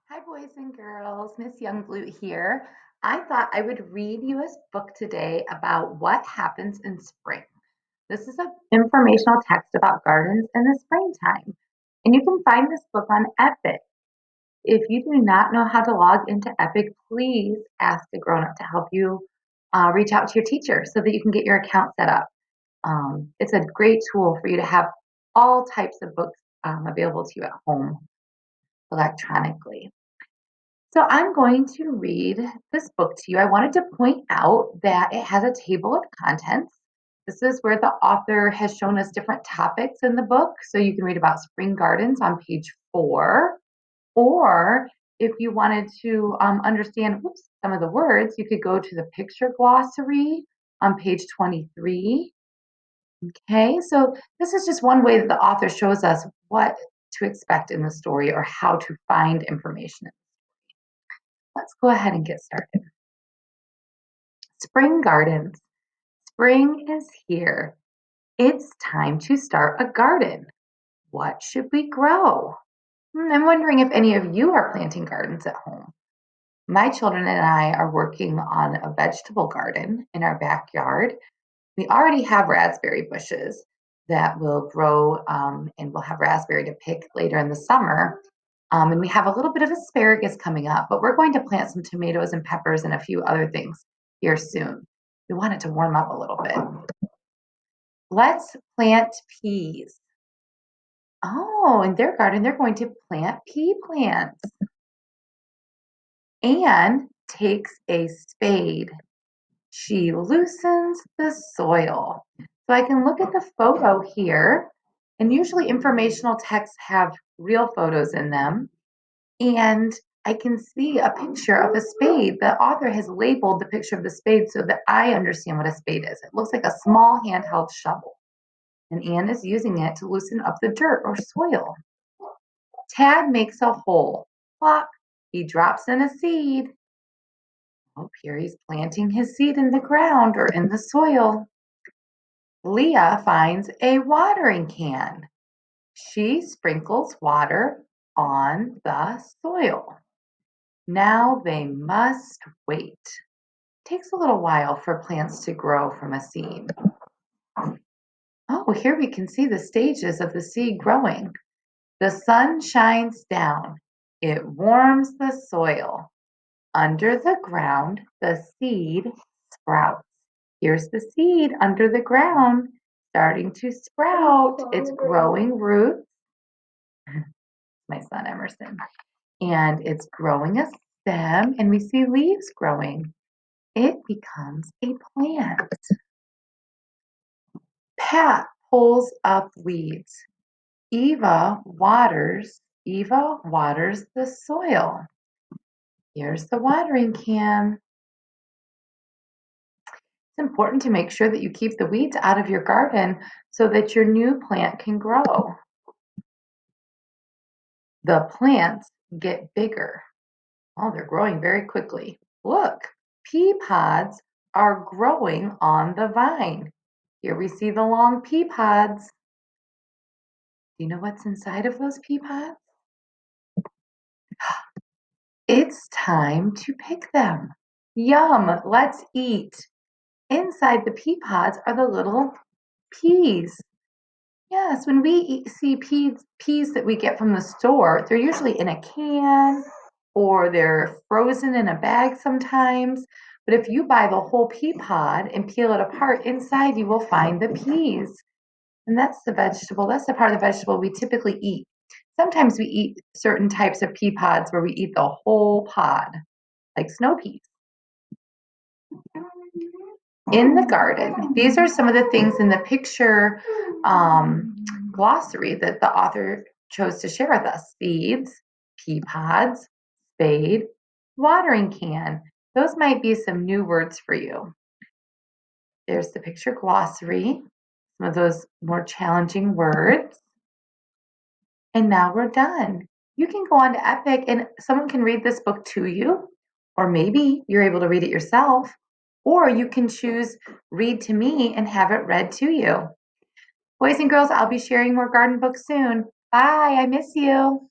Hi, boys and girls. Miss Youngblood here. I thought I would read you a book today about what happens in spring. This is an informational text about gardens in the springtime. And you can find this book on Epic. If you do not know how to log into Epic, please ask a grown up to help you reach out to your teacher so that you can get your account set up. It's a great tool for you to have all types of books available to you at home electronically. So I'm going to read this book to you. I wanted to point out that it has a table of contents. This is where the author has shown us different topics in the book. So you can read about spring gardens on page 4. Or if you wanted to understand some of the words, you could go to the picture glossary on page 23. Okay, so this is just one way that the author shows us what to expect in the story or how to find information. Let's go ahead and get started. Spring gardens. Spring is here. It's time to start a garden. What should we grow? I'm wondering if any of you are planting gardens at home. My children and I are working on a vegetable garden in our backyard. We already have raspberry bushes that will grow and we'll have raspberry to pick later in the summer. And we have a little bit of asparagus coming up, but we're going to plant some tomatoes and peppers and a few other things here soon. We want it to warm up a little bit. Let's plant peas. Oh, in their garden, they're going to plant pea plants. Anne takes a spade. She loosens the soil. So I can look at the photo here, and usually informational texts have real photos in them. And I can see a picture of a spade. The author has labeled the picture of the spade so that I understand what a spade is. It looks like a small handheld shovel. And Anne is using it to loosen up the dirt or soil. Tad makes a hole. Plop, he drops in a seed. Oh, here he's planting his seed in the ground or in the soil. Leah finds a watering can. She sprinkles water on the soil. Now they must wait. It takes a little while for plants to grow from a seed. Oh, here we can see the stages of the seed growing. The sun shines down. It warms the soil. Under the ground, the seed sprouts. Here's the seed under the ground, starting to sprout. It's growing roots. My son Emerson. And it's growing a stem, and we see leaves growing. It becomes a plant. Pat pulls up weeds. Eva waters the soil. Here's the watering can. It's important to make sure that you keep the weeds out of your garden so that your new plant can grow. The plants get bigger. Oh, they're growing very quickly. Look, pea pods are growing on the vine. Here we see the long pea pods. Do you know what's inside of those pea pods? It's time to pick them. Yum, let's eat. Inside the pea pods are the little peas. Yes, when we see peas that we get from the store, they're usually in a can or they're frozen in a bag sometimes. But if you buy the whole pea pod and peel it apart, inside you will find the peas. And that's the vegetable, that's the part of the vegetable we typically eat. Sometimes we eat certain types of pea pods where we eat the whole pod, like snow peas. In the garden, these are some of the things in the picture glossary that the author chose to share with us. Seeds, pea pods, spade, watering can. Those might be some new words for you. There's the picture glossary, some of those more challenging words. And now we're done. You can go on to Epic and someone can read this book to you, or maybe you're able to read it yourself, or you can choose read to me and have it read to you. Boys and girls, I'll be sharing more garden books soon. Bye, I miss you.